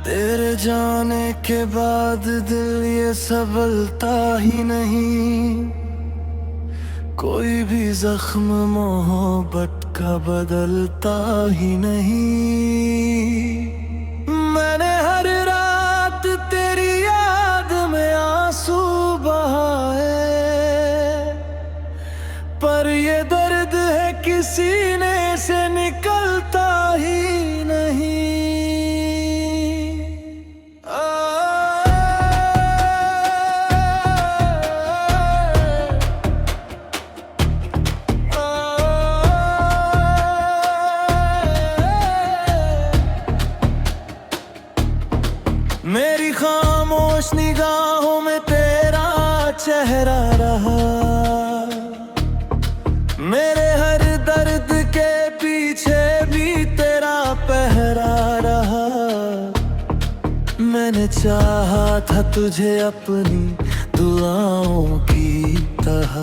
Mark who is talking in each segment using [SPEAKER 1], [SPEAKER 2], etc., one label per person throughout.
[SPEAKER 1] तेरे जाने के बाद दिल ये संभलता ही नहीं। कोई भी जख्म मोहब्बत का बदलता ही नहीं। मैंने हर रात तेरी याद में आंसू बहाए, पर ये दर्द है किसी ने से निकलता ही नहीं। मेरी खामोश निगाहों में तेरा चेहरा रहा, मेरे हर दर्द के पीछे भी तेरा पहरा रहा। मैंने चाहा था तुझे अपनी दुआओं की तरह,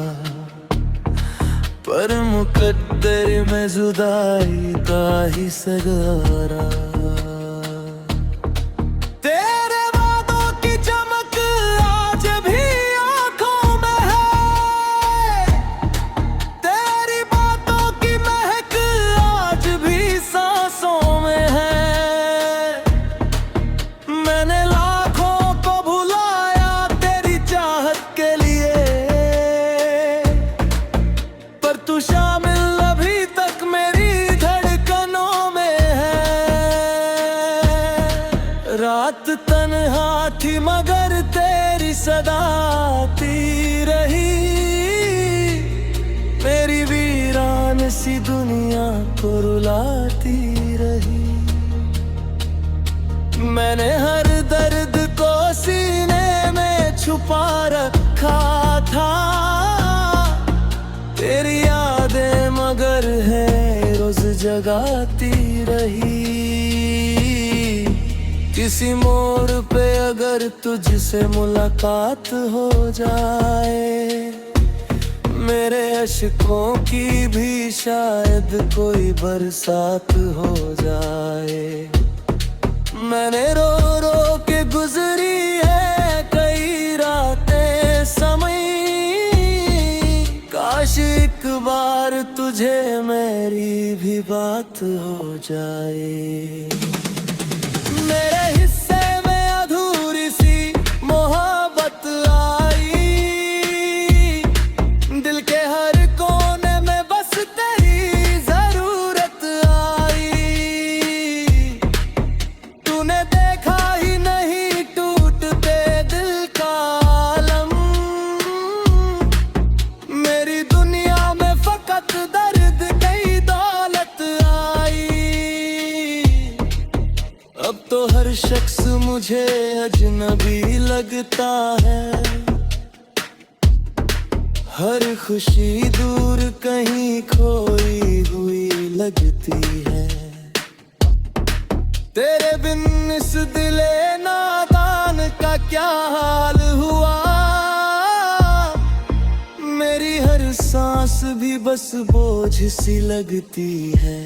[SPEAKER 1] पर मुकद्दर में जुदाई का ही सगारा। शामिल अभी तक मेरी धड़कनों में है। रात तन्हा थी मगर तेरी सदा आती रही। मेरी वीरान सी दुनिया को रुलाती रही। मैंने हर दर्द को सीने में छुपा रखा था। तेरी यादें मगर है रोज जगाती रही। किसी मोड़ पे अगर तुझसे मुलाकात हो जाए, मेरे अश्कों की भी शायद कोई बरसात हो जाए। मैंने रो रो के गुजरी है कई रातें समय। काश एक बार तुझे मेरी भी बात हो जाए। मेरे हिस्से में अधूरी सी मोहब्बत आई, दिल के हर कोने में बस तेरी जरूरत आई। तूने देखा ही नहीं टूटते दिल का आलम। मेरी दुनिया में फकत दर्द कई दौलत आई। अब तो हर शख्स मुझे अजनबी लगता है। हर खुशी दूर कहीं खोई हुई लगती है। तेरे बिन इस दिले नादान का क्या हाल हुआ। मेरी हर सांस भी बस बोझ सी लगती है।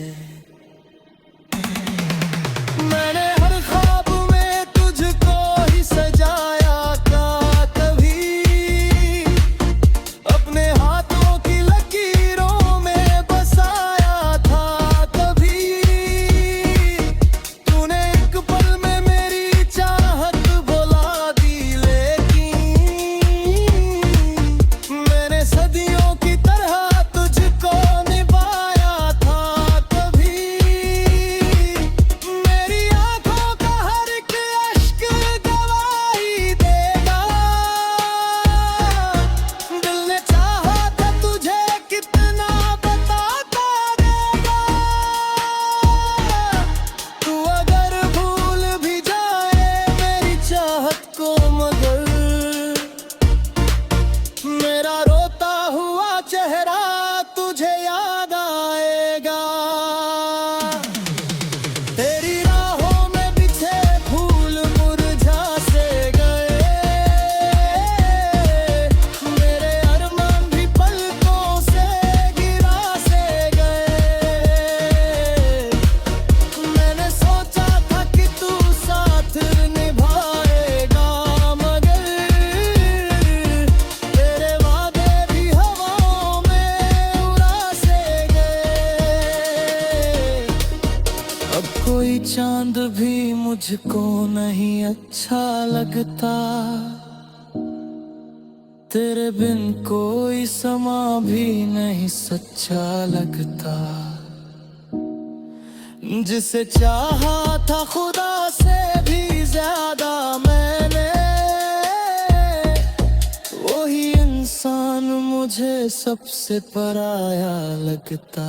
[SPEAKER 1] मैंने हर ख्वाब में तुझको ही सजाया था कभी। अपने हाथों की लकीरों में बसाया था कभी। तूने एक पल में मेरी चाहत भुला दी, लेकिन मैंने सदियों की तरह तुझको निभाया था कभी। अब कोई चांद भी मुझको नहीं अच्छा लगता, तेरे बिन कोई समा भी नहीं सच्चा लगता। जिसे चाहा था खुदा से भी ज्यादा मैंने, वही इंसान मुझे सबसे पराया लगता।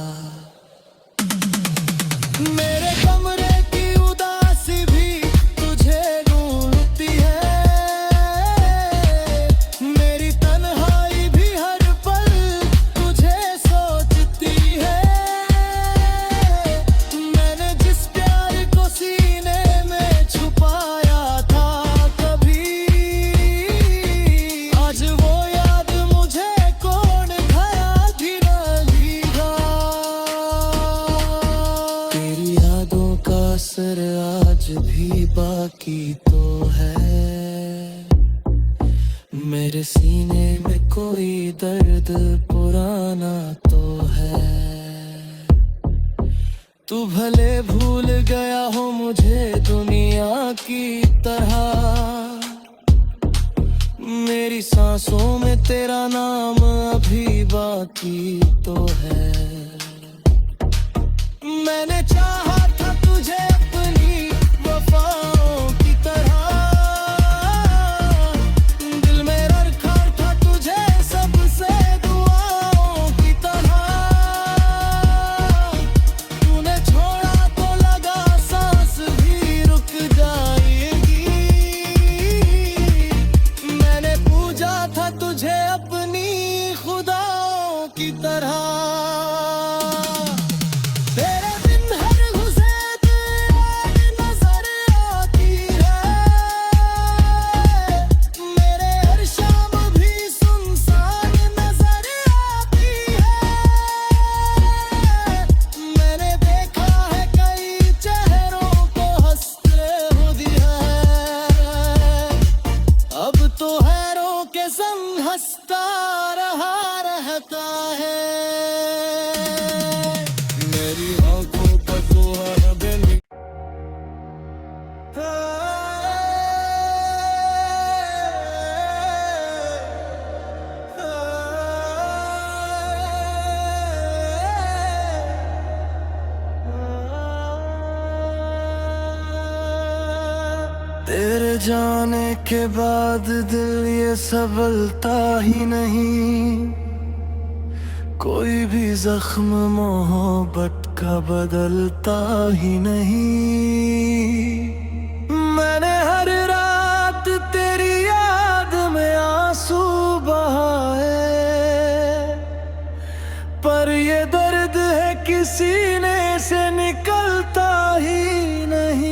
[SPEAKER 1] मेरे कमरे की उदासी भी तुझे ढूंढती है, मेरी तन्हाई भी हर पल तुझे सोचती है। मैंने जिस प्यार को सीने में छुपाया था कभी, आज वो याद मुझे कौन गया भी न भीगा। तेरी यादों का असर आज भी बाकी तो है, मेरे सीने में कोई दर्द पुराना तो है। तू भले भूल गया हो मुझे दुनिया की तरह, मेरी सांसों में तेरा नाम अभी बाकी तो है। मैंने चाहा था तुझे अपनी वफाओं की तरह, दिल में रखा था तुझे सबसे दुआओं की तरह। तूने छोड़ा तो लगा सांस भी रुक जाएगी, मैंने पूजा था तुझे अपनी खुदाओं की तरह। हंसता रहा रहता है, मेरी आंखों पर तो हर दिन। तेरे जाने के बाद दिल ये संभलता ही नहीं, कोई भी जख्म मोहब्बत का बदलता ही नहीं। मैंने हर रात तेरी याद में आंसू बहाए, पर ये दर्द है कि सीने से निकलता ही नहीं।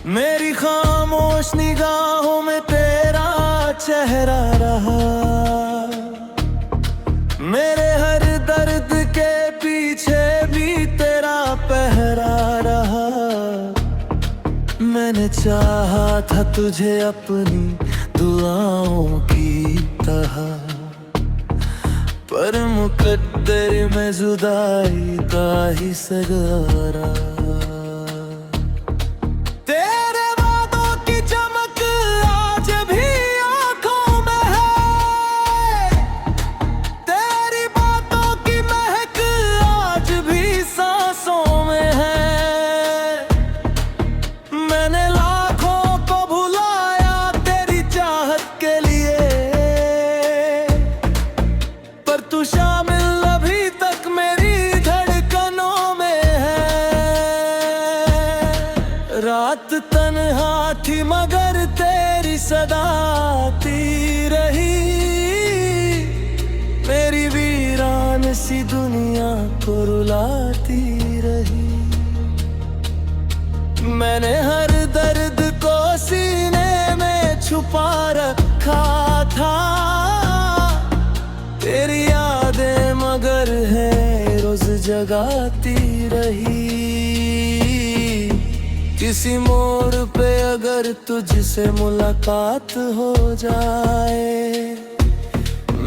[SPEAKER 1] मेरी खामोश निगाहों में तेरा चेहरा रहा, मेरे हर दर्द के पीछे भी तेरा पहरा रहा। मैंने चाहा था तुझे अपनी दुआओं की तरह, पर मुकद्दर में जुदाई का ही सगारा। शामिल अभी तक मेरी धड़कनों में है, रात तन्हा थी मगर तेरी सदा आती रही। मेरी वीरान सी दुनिया को रुलाती रही। मैंने हर दर्द को सीने में छुपा रखा था, तेरी यादें मगर है रोज जगाती रही। किसी मोड़ पे अगर तुझसे मुलाकात हो जाए,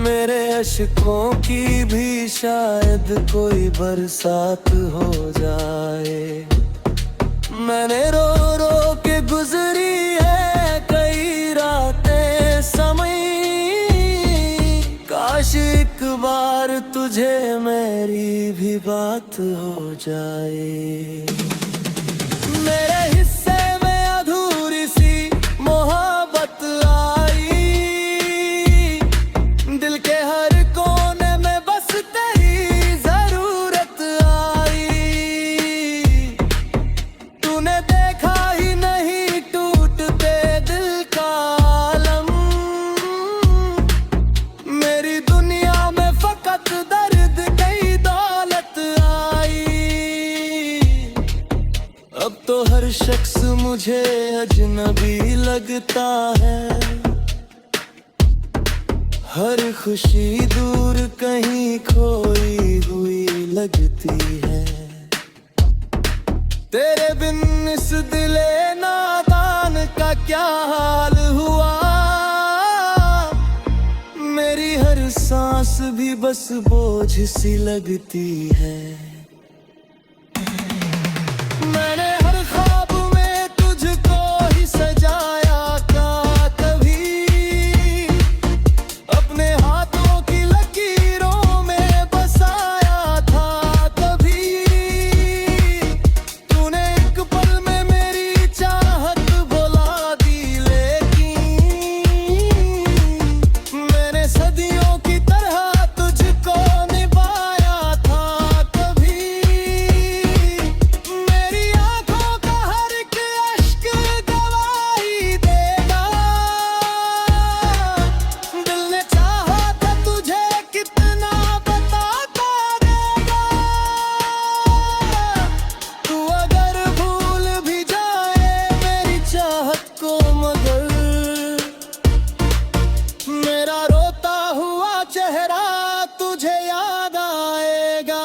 [SPEAKER 1] मेरे अश्कों की भी शायद कोई बरसात हो जाए। मैंने रो रो के गुजरी है कई रातें समय, काश एक बार तुझे मेरी भी बात हो जाए। मेरे हिस्से में अधूरी सी मोहब्बत आई, दिल के हर कोने में बस तेरी जरूरत आई। तूने देखा ही नहीं टूटते दिल का आलम, मेरी दुनिया में फकत दर्द कई दौलत आई। अब तो हर शख्स मुझे अजनबी लगता है, हर खुशी दूर कहीं खोई हुई लगती है। तेरे बिन इस दिले नादान का क्या हाल हुआ, मेरी हर सांस भी बस बोझ सी लगती है। मैंने हर ख्वाब में तुझको ही सजाया था कभी, अपने हाथों की लकीरों में बसाया था कभी। तूने एक पल में मेरी चाहत भुला दी, लेकिन मैंने सदियों की तरह तुझको निभाया था कभी। मेरी आंखों का हर एक अश्क गवाही देगा, दिल ने चाहा था तुझे कितना बताता रहेगा। तू अगर भूल भी जाए मेरी चाहत को, मगर मेरा रोता हुआ चेहरा तुझे याद आएगा।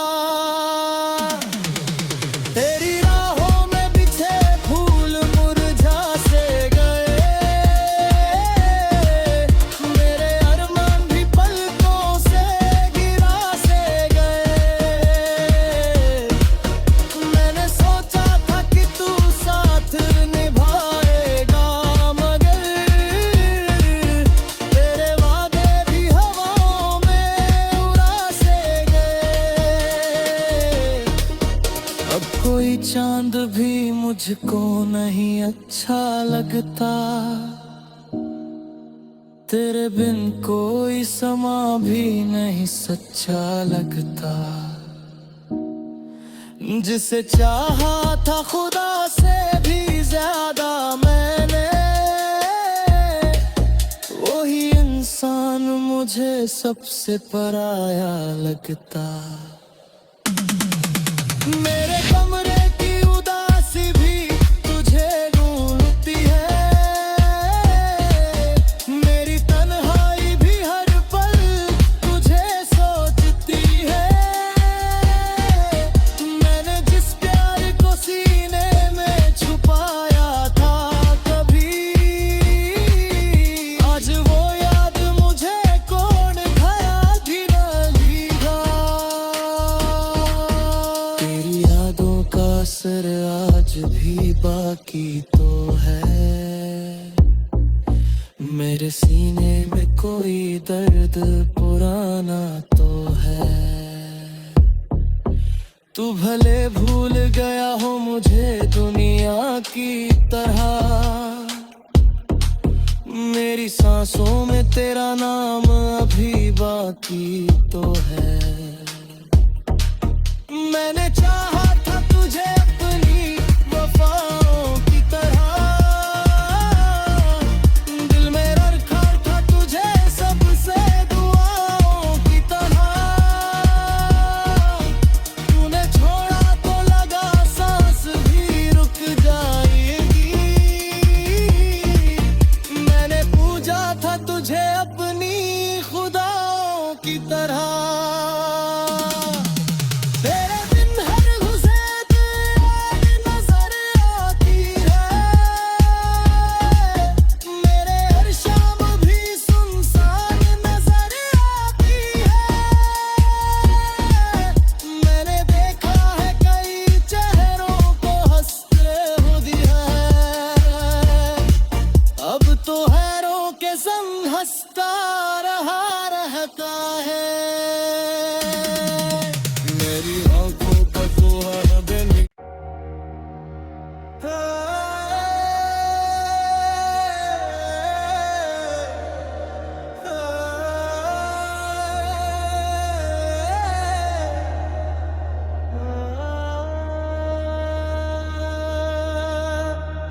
[SPEAKER 1] तेरी राहों में बिछे फूल मुरझा से गए, मेरे अरमान भी पलकों से गिरा से गए। मैंने सोचा था कि तू साथ निभाएगा, मगर तेरे वादे भी हवाओं में उड़ा से गए। अब कोई चांद भी मुझको नहीं अच्छा लगता, तेरे बिन कोई समा भी नहीं सच्चा लगता। जिसे चाहा था खुदा से भी ज्यादा मैंने, वही इंसान मुझे सबसे पराया लगता। मेरे कमरे की उदासी भी तुझे ढूंढती है, मेरी तन्हाई भी हर पल तुझे सोचती है। मैंने जिस प्यार को सीने में छुपाया था कभी, आज वो याद मुझे कौन खया भी न भीगा। तेरी यादों का असर आज भी बाकी तो है, मेरे सीने में कोई दर्द पुराना तो है। तू भले भूल गया हो मुझे दुनिया की तरह, मेरी सांसों में तेरा नाम अभी बाकी तो है। मैंने चाहा था तुझे अपनी वफाओं की तरह, दिल में रखा था तुझे सबसे दुआओं की तरह। तूने छोड़ा तो लगा सांस भी रुक जाएगी, मैंने पूजा था तुझे अपनी खुदाओं की तरह। तेरे बिन हर गुज़र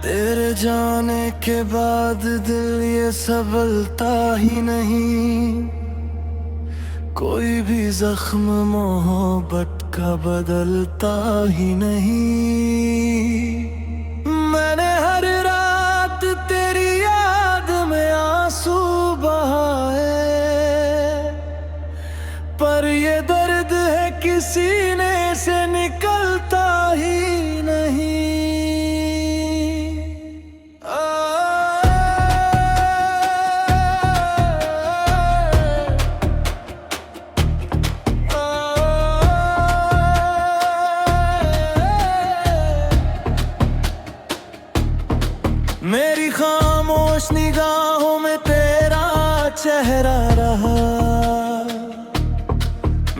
[SPEAKER 1] तेरे जाने के बाद दिल ये संभलता ही नहीं, कोई भी जख्म मोहब्बत का बदलता ही नहीं। मैंने हर रात तेरी याद में आंसू बहाए, पर ये दर्द है कि सीने से निकलता ही नहीं। मेरी खामोश निगाहों में तेरा चेहरा रहा,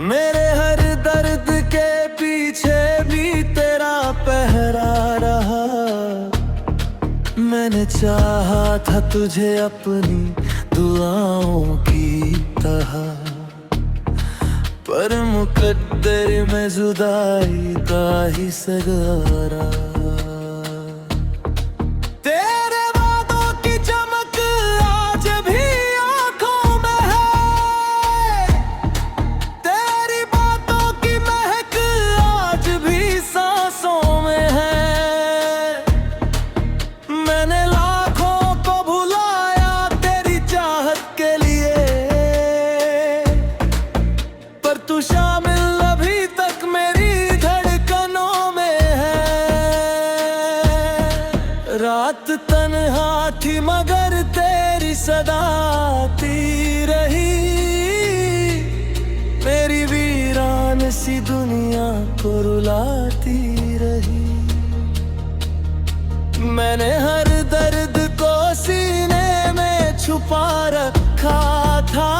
[SPEAKER 1] मेरे हर दर्द के पीछे भी तेरा पहरा रहा। मैंने चाहा था तुझे अपनी दुआओं की तरह, पर मुकद्दर में जुदाई का ही सगारा। शामिल अभी तक मेरी धड़कनों में है। रात तन्हा थी मगर तेरी सदा आती रही, मेरी वीरान सी दुनिया को रुलाती रही। मैंने हर दर्द को सीने में छुपा रखा था,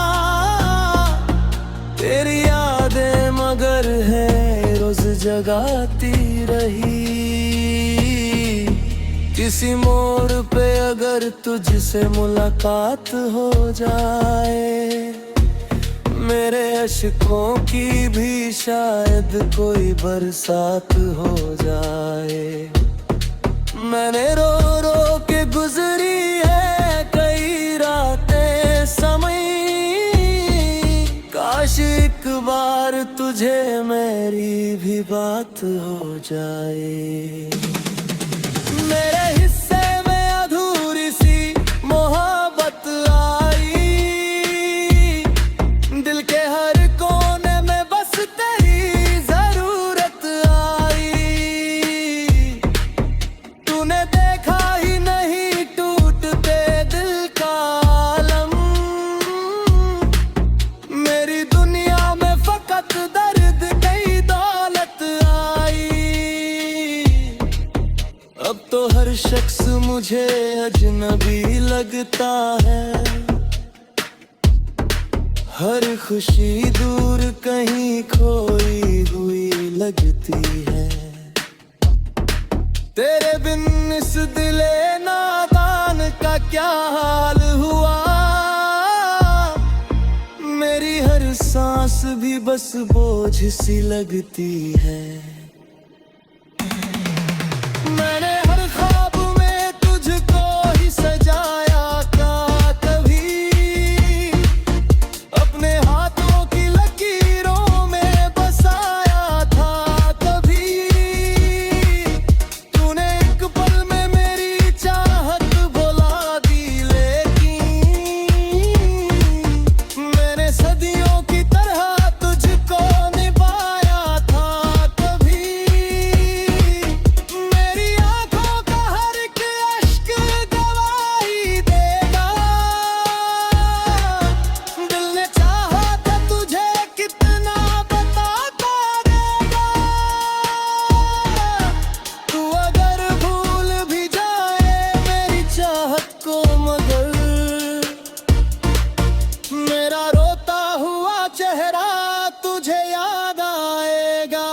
[SPEAKER 1] तेरी यादें मगर है रोज जगाती रही। किसी मोड़ पे अगर तुझसे मुलाकात हो जाए, मेरे अश्कों की भी शायद कोई बरसात हो जाए। मैंने रो रो के गुजरी है कई रातें समय, काश एक बार तुझे मेरी भी बात हो जाए। मेरे हिस्से में अधूरी सी मोहब्बत आई, दिल के हर कोने में बस तेरी जरूरत आई। तूने देखा ही नहीं टूटते दिल का आलम, मेरी दुनिया में फकत दर्द कई दौलत आई। अब तो हर शख्स मुझे अजनबी लगता है, हर खुशी दूर कहीं खोई हुई लगती है। तेरे बिन इस दिले नादान का क्या हाल हुआ, मेरी हर सांस भी बस बोझ सी लगती है। मैंने हर ख्वाब में तुझको ही सजाया था कभी, अपने हाथों की लकीरों में बसाया था कभी। तूने एक पल में मेरी चाहत भुला दी, लेकिन मैंने सदियों की तरह तुझको निभाया था कभी। मेरी आंखों का हर एक अश्क गवाही देगा, दिल ने चाहा था तुझे कितना बताता देगा। तू अगर भूल भी जाए मेरी चाहत को, मगर मेरा रोता हुआ चेहरा तुझे याद आएगा।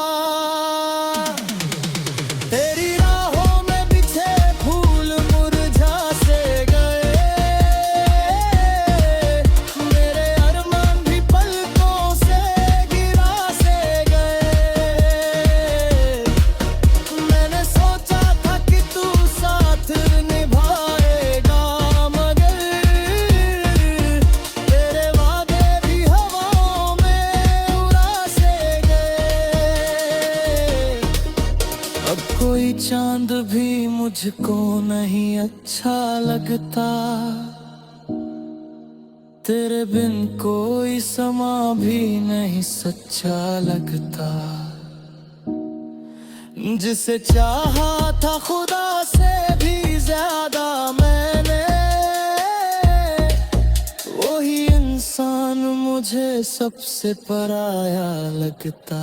[SPEAKER 1] तेरी राहों में बिछे फूल मुरझा से गए, मेरे अरमान भी पलकों से गिरा से गए। मैंने सोचा था कि तू साथ अब कोई चांद भी मुझको नहीं अच्छा लगता, तेरे बिन कोई समा भी नहीं सच्चा लगता। जिसे चाहा था खुदा से भी ज्यादा मैंने, वही इंसान मुझे सबसे पराया लगता।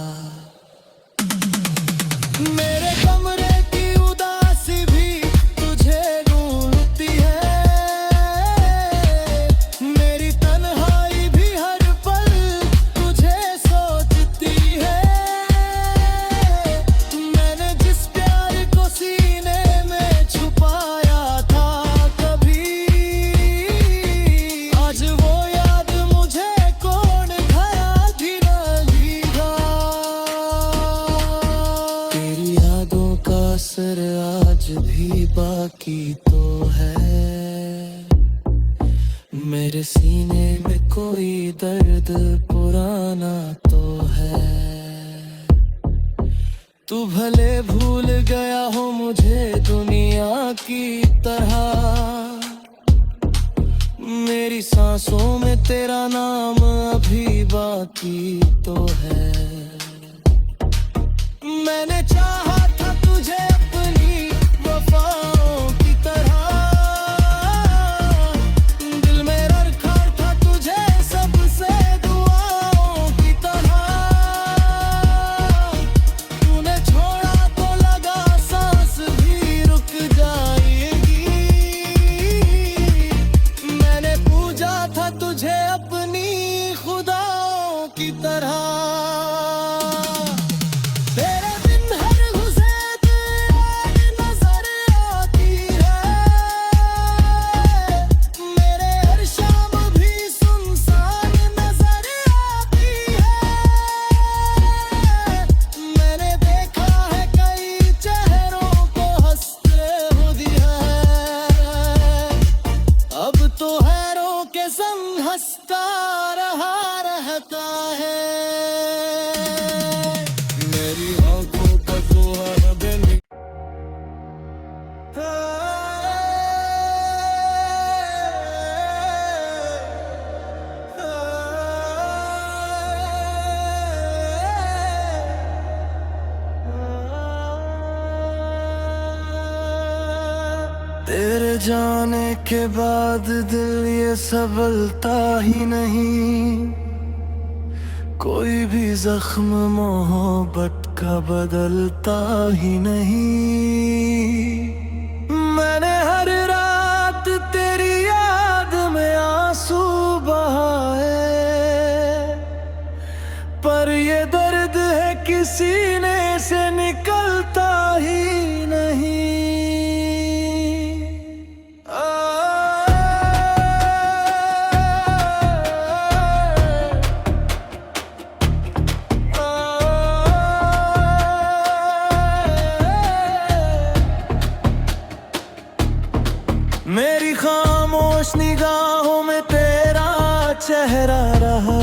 [SPEAKER 1] मेरे कमरे की उदासी भी तुझे ढूंढती है, मेरी तन्हाई भी हर पल तुझे सोचती है। मैंने जिस प्यार को सीने में छुपाया था कभी, आज वो याद मुझे कौन घया भी न लिया। तेरी यादों का असर आज भी बाकी तो है, मेरे सीने में कोई दर्द पुराना तो है। तू भले भूल गया हो मुझे दुनिया की तरह, मेरी सांसों में तेरा नाम अभी बाकी तो है। मैंने चाहा था तुझे अपनी वफाओं की तरह, दिल में रखा था तुझे सबसे दुआओं की तरह। तूने छोड़ा तो लगा सांस भी रुक जाएगी, मैंने पूजा था तुझे अपनी खुदाओं की तरह। हंसता रहा रहता है, मेरी आंखों का सुहाना दिन। तेरे जाने के बाद दिल ये संभलता ही नहीं, कोई भी जख्म मोहब्बत का बदलता ही नहीं। मैंने हर रात तेरी याद में आंसू बहाए, पर ये दर्द है कि सीने से निकलता ही नहीं। मेरी खामोश निगाहों में तेरा चेहरा रहा,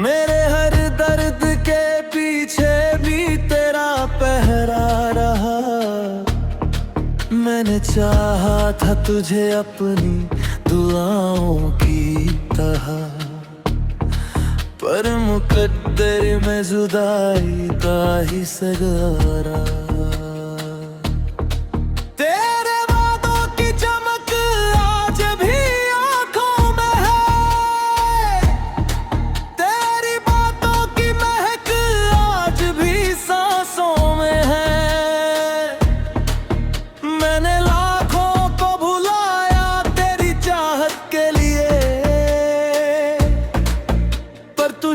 [SPEAKER 1] मेरे हर दर्द के पीछे भी तेरा पहरा रहा। मैंने चाहा था तुझे अपनी दुआओं की तरह, पर मुकद्दर में जुदाई का ही सगारा।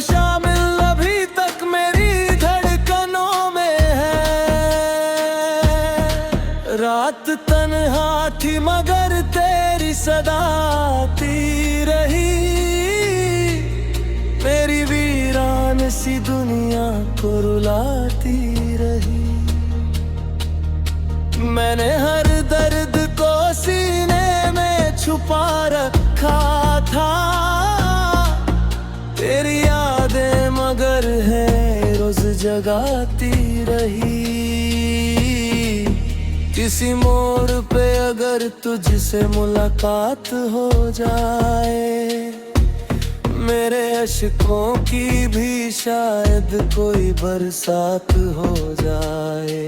[SPEAKER 1] शामिल अभी तक मेरी धड़कनों में है, रात तन्हा थी मगर तेरी सदा आती रही, मेरी वीरान सी दुनिया को रुलाती रही। मैंने हर दर्द को सीने में छुपा रखा था, तेरी यादें मगर है रोज जगाती रही। किसी मोड़ पे अगर तुझसे मुलाकात हो जाए, मेरे अश्कों की भी शायद कोई बरसात हो जाए।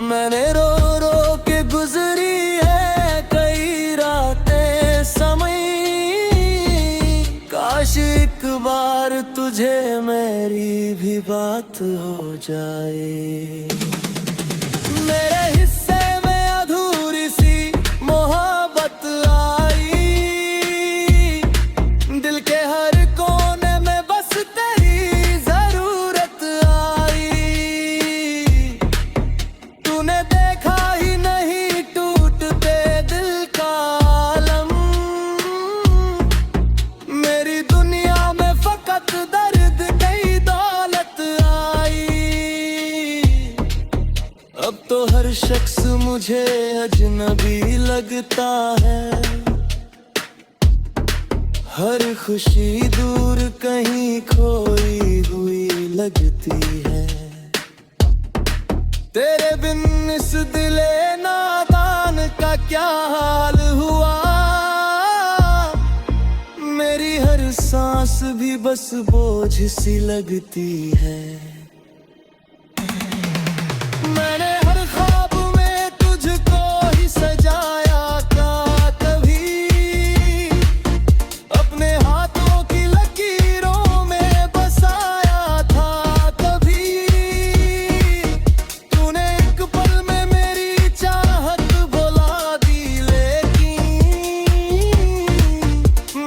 [SPEAKER 1] मैंने रो रो के गुजरी है कई रातें समय, काश एक बार तुझे मेरी भी बात हो जाए। मेरे हिस्से में अधूरी सी मोहब्बत आई, दिल के हर कोने में बस तेरी जरूरत आई। तूने देखा ही नहीं टूटते दिल का आलम, मेरी दुनिया में फकत दर्द कई दौलत आई। अब तो हर शख्स मुझे अजनबी लगता है, हर खुशी दूर कहीं खोई हुई लगती है। तेरे बिन इस दिले नादान का क्या हाल हुआ, मेरी हर सांस भी बस बोझ सी लगती है। मैंने हर ख्वाब में तुझको ही सजाया था कभी, अपने हाथों की लकीरों में बसाया था कभी। तूने एक पल में मेरी चाहत भुला दी, लेकिन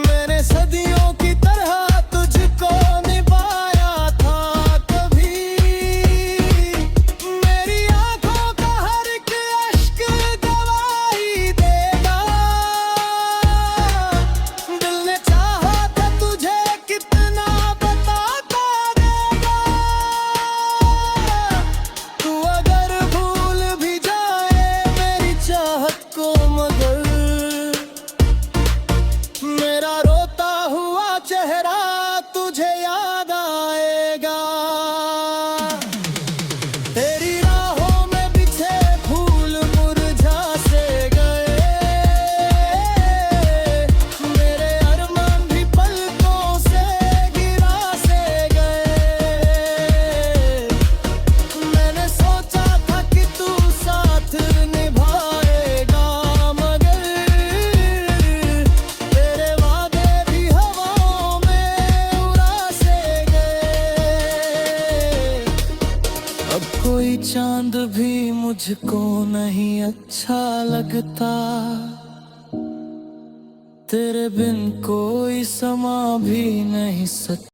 [SPEAKER 1] मैंने सदियों की तरह तुझको निभाया था कभी। मेरी आंखों का हर एक अश्क गवाही देगा, दिल ने चाहा था तुझे कितना बताता देगा। तू अगर भूल भी जाए मेरी चाहत को, मगर मेरा रोता हुआ चेहरा तुझे याद आएगा। तेरी राहों में बिछे फूल मुरझा से गए, मेरे अरमान भी पलकों से गिरा से गए। मैंने सोचा था कि तू साथ निभाएगा, मगर तेरे वादे भी हवाओं में उड़ा से गए। अब कोई चांद भी मुझको नहीं अच्छा लगता, तेरे बिन कोई समा भी नहीं सकता।